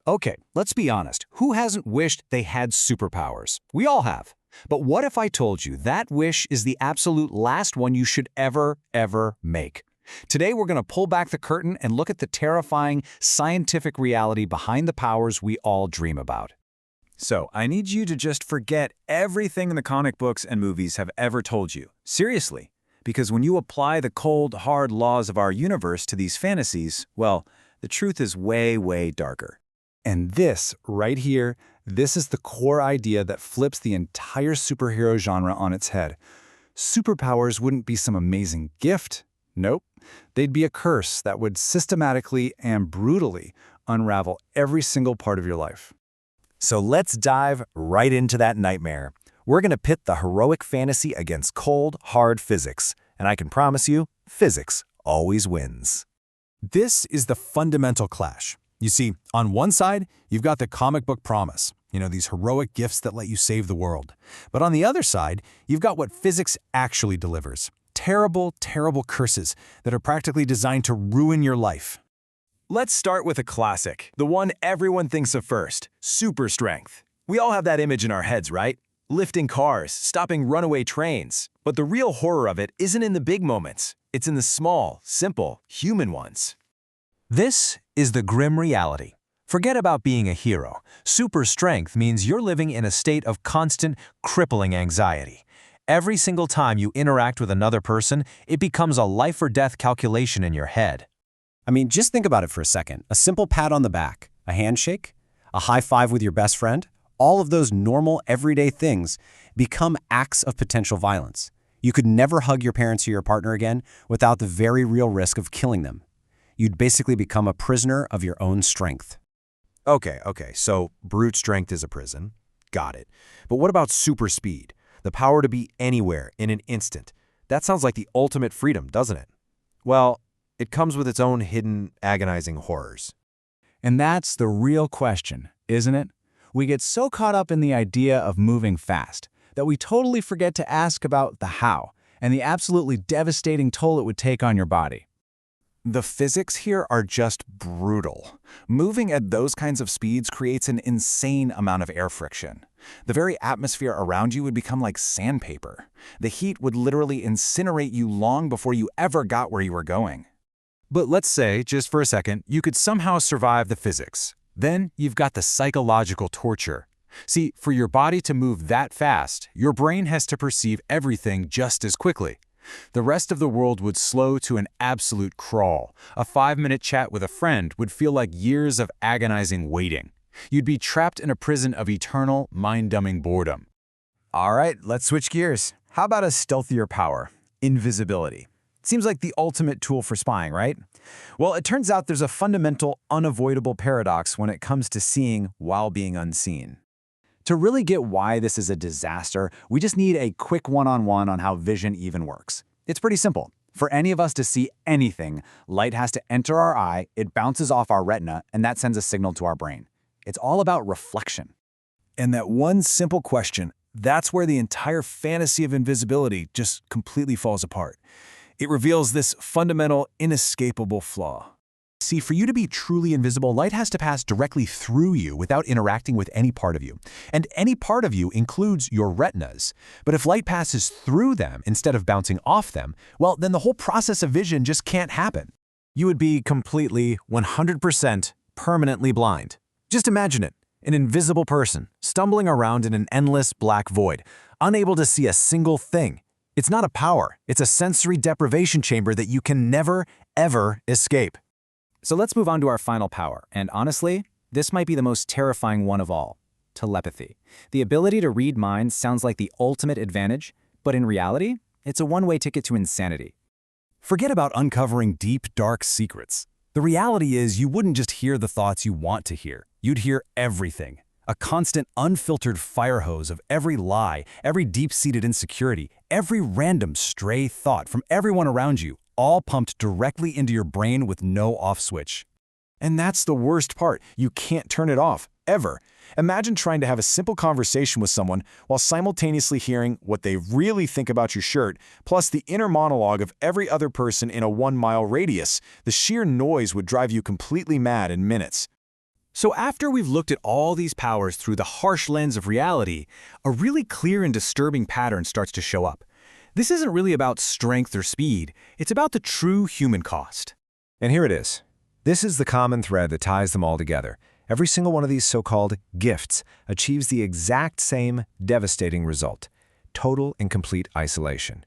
Okay, let's be honest. Who hasn't wished they had superpowers? We all have. But what if I told you that wish is the absolute last one you should ever make? Today, we're going to pull back the curtain and look at the terrifying scientific reality behind the powers we all dream about. So, I need you to just forget everything the comic books and movies have ever told you. Seriously. Because when you apply the cold, hard laws of our universe to these fantasies, well, the truth is way darker. And this, right here, this is the core idea that flips the entire superhero genre on its head. Superpowers wouldn't be some amazing gift. Nope. They'd be a curse that would systematically and brutally unravel every single part of your life. So let's dive right into that nightmare. We're going to pit the heroic fantasy against cold, hard physics. And I can promise you, physics always wins. This is the fundamental clash. You see, on one side, you've got the comic book promise, these heroic gifts that let you save the world. But on the other side, you've got what physics actually delivers. Terrible curses that are practically designed to ruin your life. Let's start with a classic, the one everyone thinks of first, super strength. We all have that image in our heads, right? Lifting cars, stopping runaway trains. But the real horror of it isn't in the big moments. It's in the small, simple, human ones. This is the grim reality. Forget about being a hero. Super strength means you're living in a state of constant, crippling anxiety. Every single time you interact with another person, it becomes a life-or-death calculation in your head. I mean, just think about it for a second. A simple pat on the back, a handshake, a high five with your best friend, all of those normal, everyday things become acts of potential violence. You could never hug your parents or your partner again without the very real risk of killing them. You'd basically become a prisoner of your own strength. Okay, so brute strength is a prison. Got it. But what about super speed? The power to be anywhere in an instant. That sounds like the ultimate freedom, doesn't it? Well, it comes with its own hidden, agonizing horrors. And that's the real question, isn't it? We get so caught up in the idea of moving fast that we totally forget to ask about the how and the absolutely devastating toll it would take on your body. The physics here are just brutal. Moving at those kinds of speeds creates an insane amount of air friction. The very atmosphere around you would become like sandpaper. The heat would literally incinerate you long before you ever got where you were going. But let's say, just for a second, you could somehow survive the physics. Then you've got the psychological torture. See, for your body to move that fast, your brain has to perceive everything just as quickly. The rest of the world would slow to an absolute crawl. A 5-minute chat with a friend would feel like years of agonizing waiting. You'd be trapped in a prison of eternal, mind-numbing boredom. All right, let's switch gears. How about a stealthier power? Invisibility. Seems like the ultimate tool for spying, right? Well, it turns out there's a fundamental, unavoidable paradox when it comes to seeing while being unseen. To really get why this is a disaster, we just need a quick one-on-one on how vision even works. It's pretty simple. For any of us to see anything, light has to enter our eye, it bounces off our retina, and that sends a signal to our brain. It's all about reflection. And that one simple question, that's where the entire fantasy of invisibility just completely falls apart. It reveals this fundamental, inescapable flaw. See, for you to be truly invisible, light has to pass directly through you without interacting with any part of you. And any part of you includes your retinas. But if light passes through them instead of bouncing off them, well, then the whole process of vision just can't happen. You would be completely, 100% permanently blind. Just imagine it, an invisible person stumbling around in an endless black void, unable to see a single thing. It's not a power, it's a sensory deprivation chamber that you can never, ever escape. So let's move on to our final power, and honestly, this might be the most terrifying one of all, telepathy. The ability to read minds sounds like the ultimate advantage, but in reality, it's a one-way ticket to insanity. Forget about uncovering deep, dark secrets. The reality is you wouldn't just hear the thoughts you want to hear. You'd hear everything. A constant, unfiltered fire hose of every lie, every deep-seated insecurity, every random stray thought from everyone around you, all pumped directly into your brain with no off switch. And that's the worst part. You can't turn it off, ever. Imagine trying to have a simple conversation with someone while simultaneously hearing what they really think about your shirt, plus the inner monologue of every other person in a 1-mile radius. The sheer noise would drive you completely mad in minutes. So after we've looked at all these powers through the harsh lens of reality, a really clear and disturbing pattern starts to show up. This isn't really about strength or speed, it's about the true human cost. And here it is. This is the common thread that ties them all together. Every single one of these so-called gifts achieves the exact same devastating result: total and complete isolation.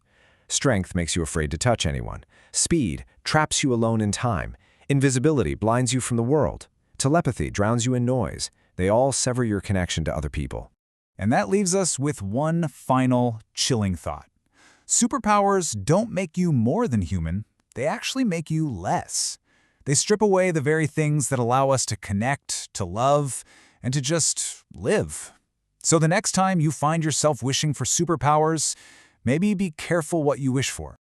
Strength makes you afraid to touch anyone. Speed traps you alone in time. Invisibility blinds you from the world. Telepathy drowns you in noise. They all sever your connection to other people. And that leaves us with one final, chilling thought. Superpowers don't make you more than human. They actually make you less. They strip away the very things that allow us to connect, to love, and to just live. So the next time you find yourself wishing for superpowers, maybe be careful what you wish for.